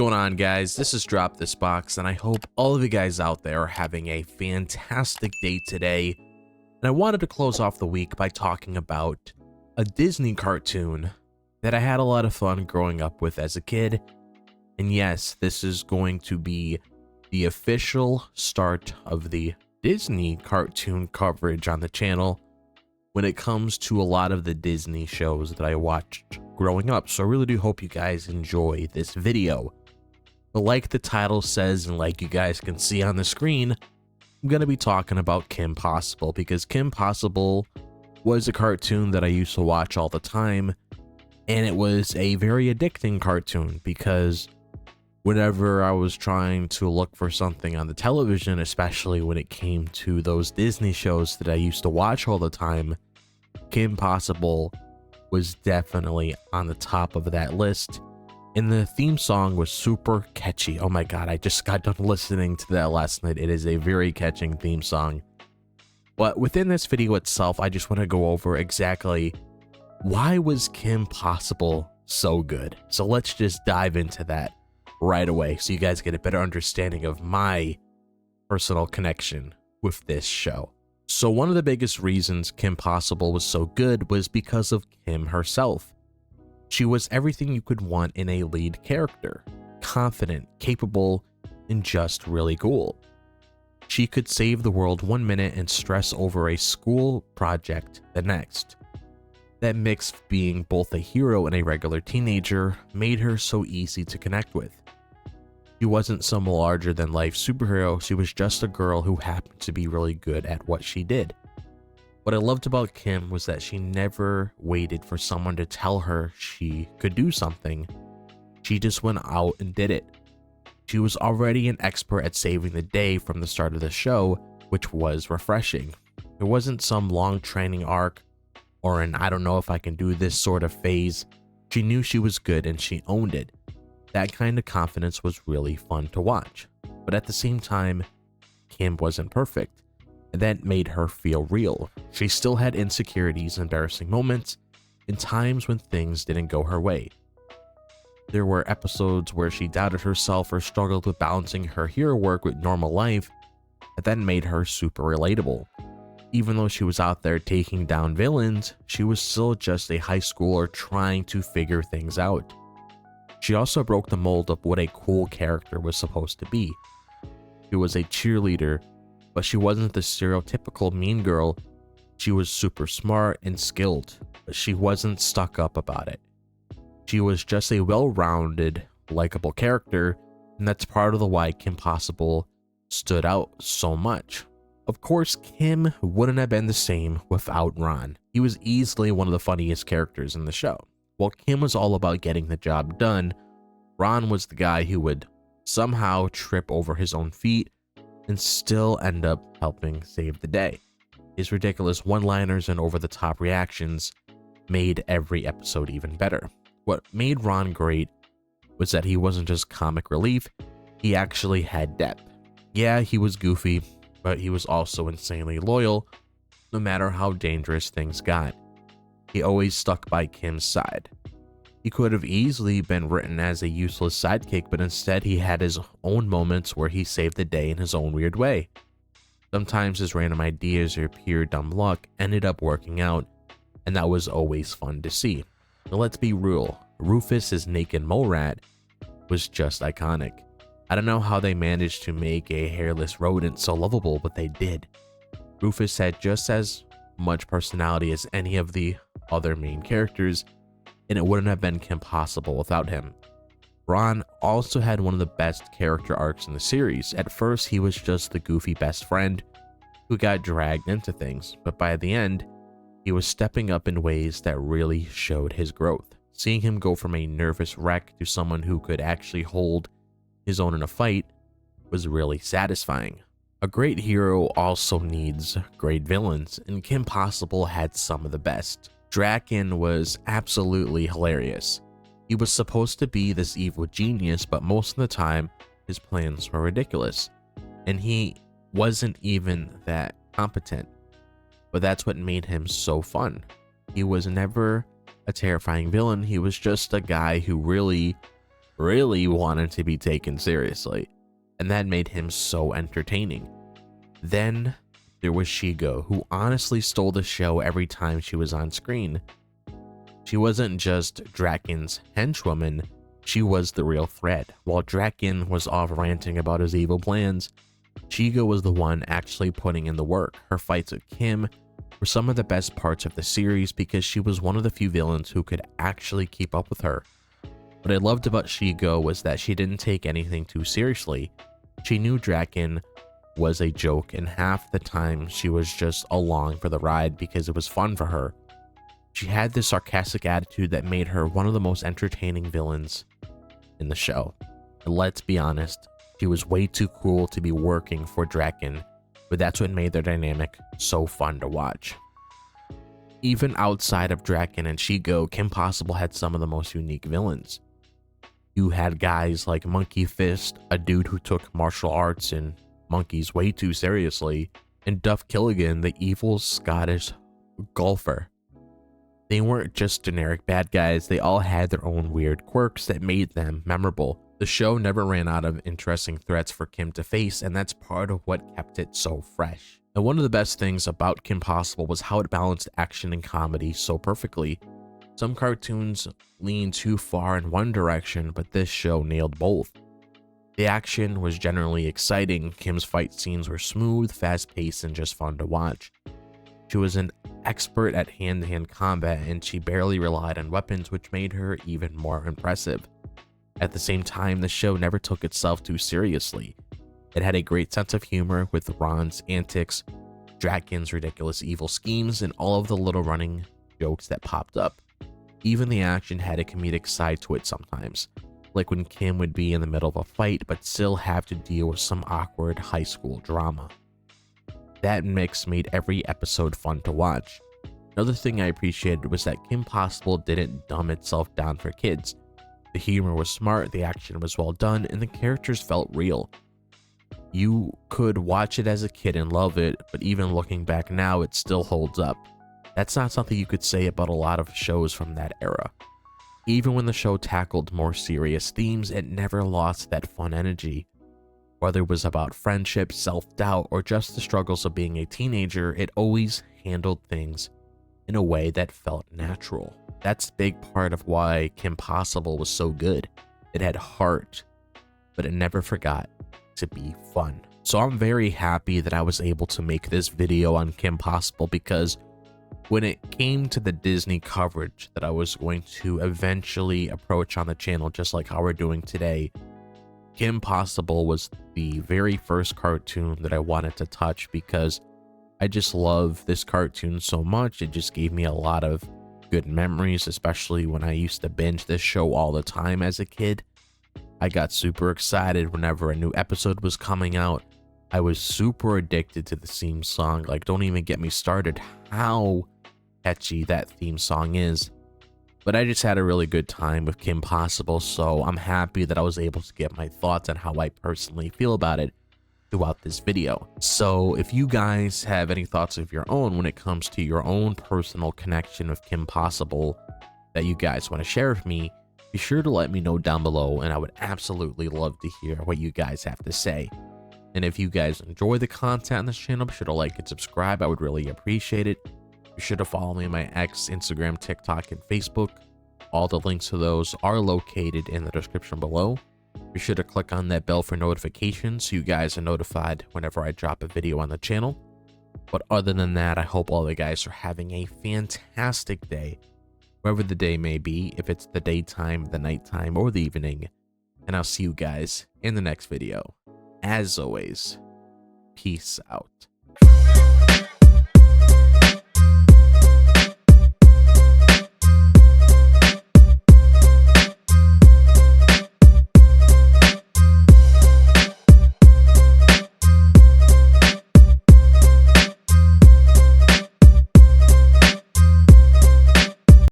going on, guys? This is DropThisBox, and I hope all of you guys out there are having a fantastic day today. And I wanted to close off the week by talking about a Disney cartoon that I had a lot of fun growing up with as a kid. And yes, this is going to be the official start of the Disney cartoon coverage on the channel when it comes to a lot of the Disney shows that I watched growing up. So I really do hope you guys enjoy this video. But like the title says, and like you guys can see on the screen, I'm going to be talking about Kim Possible, because Kim Possible was a cartoon that I used to watch all the time, and it was a very addicting cartoon because whenever I was trying to look for something on the television, especially when it came to those Disney shows that I used to watch all the time, Kim Possible was definitely on the top of that list. And the theme song was super catchy. Oh my god, I just got done listening to that last night. It is a very catching theme song. But within this video itself, I just want to go over exactly why was Kim Possible so good. So let's just dive into that right away so you guys get a better understanding of my personal connection with this show. So one of the biggest reasons Kim Possible was so good was because of Kim herself. She was everything you could want in a lead character: confident, capable, and just really cool. She could save the world 1 minute and stress over a school project the next. That mix of being both a hero and a regular teenager made her so easy to connect with. She wasn't some larger-than-life superhero, she was just a girl who happened to be really good at what she did. What I loved about Kim was that she never waited for someone to tell her she could do something. She just went out and did it. She was already an expert at saving the day from the start of the show, which was refreshing. It wasn't some long training arc or an I don't know if I can do this sort of phase. She knew she was good and she owned it. That kind of confidence was really fun to watch. But at the same time, Kim wasn't perfect, and that made her feel real. She still had insecurities, embarrassing moments, and times when things didn't go her way. There were episodes where she doubted herself or struggled with balancing her hero work with normal life, and that made her super relatable. Even though she was out there taking down villains, she was still just a high schooler trying to figure things out. She also broke the mold of what a cool character was supposed to be. She was a cheerleader, but she wasn't the stereotypical mean girl. She was super smart and skilled, but she wasn't stuck up about it. She was just a well-rounded, likable character, and that's part of the why Kim Possible stood out so much. Of course, Kim wouldn't have been the same without Ron. He was easily one of the funniest characters in the show. While Kim was all about getting the job done, Ron was the guy who would somehow trip over his own feet and still end up helping save the day. His ridiculous one-liners and over-the-top reactions made every episode even better. What made Ron great was that he wasn't just comic relief, he actually had depth. Yeah, he was goofy, but he was also insanely loyal, no matter how dangerous things got. He always stuck by Kim's side. He could have easily been written as a useless sidekick, but instead he had his own moments where he saved the day in his own weird way. Sometimes his random ideas or pure dumb luck ended up working out, and that was always fun to see. But let's be real, Rufus, his naked mole rat, was just iconic. I don't know how they managed to make a hairless rodent so lovable, but they did. Rufus had just as much personality as any of the other main characters, and it wouldn't have been Kim Possible without him. Ron also had one of the best character arcs in the series. At first, he was just the goofy best friend who got dragged into things, but by the end, he was stepping up in ways that really showed his growth. Seeing him go from a nervous wreck to someone who could actually hold his own in a fight was really satisfying. A great hero also needs great villains, and Kim Possible had some of the best. Drakken was absolutely hilarious. He was supposed to be this evil genius, but most of the time, his plans were ridiculous. And he wasn't even that competent. But that's what made him so fun. He was never a terrifying villain, he was just a guy who really really wanted to be taken seriously, and that made him so entertaining. Then there was Shego, who honestly stole the show every time she was on screen. She wasn't just Drakken's henchwoman, she was the real threat. While Drakken was off ranting about his evil plans, Shego was the one actually putting in the work. Her fights with Kim were some of the best parts of the series because she was one of the few villains who could actually keep up with her. What I loved about Shego was that she didn't take anything too seriously. She knew Drakken was a joke, and half the time she was just along for the ride because it was fun for her. She had this sarcastic attitude that made her one of the most entertaining villains in the show. And let's be honest, she was way too cool to be working for Drakken, but that's what made their dynamic so fun to watch. Even outside of Drakken and Shego, Kim Possible had some of the most unique villains. You had guys like Monkey Fist, a dude who took martial arts and monkeys way too seriously, and Duff Killigan, the evil Scottish golfer. They weren't just generic bad guys, they all had their own weird quirks that made them memorable. The show never ran out of interesting threats for Kim to face, and that's part of what kept it so fresh. And one of the best things about Kim Possible was how it balanced action and comedy so perfectly. Some cartoons lean too far in one direction, but this show nailed both. The action was generally exciting, Kim's fight scenes were smooth, fast-paced, and just fun to watch. She was an expert at hand-to-hand combat, and she barely relied on weapons, which made her even more impressive. At the same time, the show never took itself too seriously. It had a great sense of humor with Ron's antics, Drakken's ridiculous evil schemes, and all of the little running jokes that popped up. Even the action had a comedic side to it sometimes, like when Kim would be in the middle of a fight but still have to deal with some awkward high school drama. That mix made every episode fun to watch. Another thing I appreciated was that Kim Possible didn't dumb itself down for kids. The humor was smart, the action was well done, and the characters felt real. You could watch it as a kid and love it, but even looking back now, it still holds up. That's not something you could say about a lot of shows from that era. Even when the show tackled more serious themes, it never lost that fun energy. Whether it was about friendship, self-doubt, or just the struggles of being a teenager, it always handled things in a way that felt natural. That's a big part of why Kim Possible was so good. It had heart, but it never forgot to be fun. So I'm very happy that I was able to make this video on Kim Possible, because when it came to the Disney coverage that I was going to eventually approach on the channel, just like how we're doing today, Kim Possible was the very first cartoon that I wanted to touch, because I just love this cartoon so much. It just gave me a lot of good memories, especially when I used to binge this show all the time as a kid. I got super excited whenever a new episode was coming out. I was super addicted to the theme song. Like, don't even get me started how catchy that theme song is. But I just had a really good time with Kim Possible, so I'm happy that I was able to get my thoughts on how I personally feel about it throughout this video. So if you guys have any thoughts of your own when it comes to your own personal connection with Kim Possible that you guys want to share with me, be sure to let me know down below, and I would absolutely love to hear what you guys have to say. And if you guys enjoy the content on this channel, be sure to like and subscribe. I would really appreciate it. Be sure to follow me on my X, Instagram, TikTok, and Facebook. All the links to those are located in the description below. Be sure to click on that bell for notifications so you guys are notified whenever I drop a video on the channel. But other than that, I hope all the guys are having a fantastic day, wherever the day may be, if it's the daytime, the nighttime, or the evening. And I'll see you guys in the next video. As always, peace out.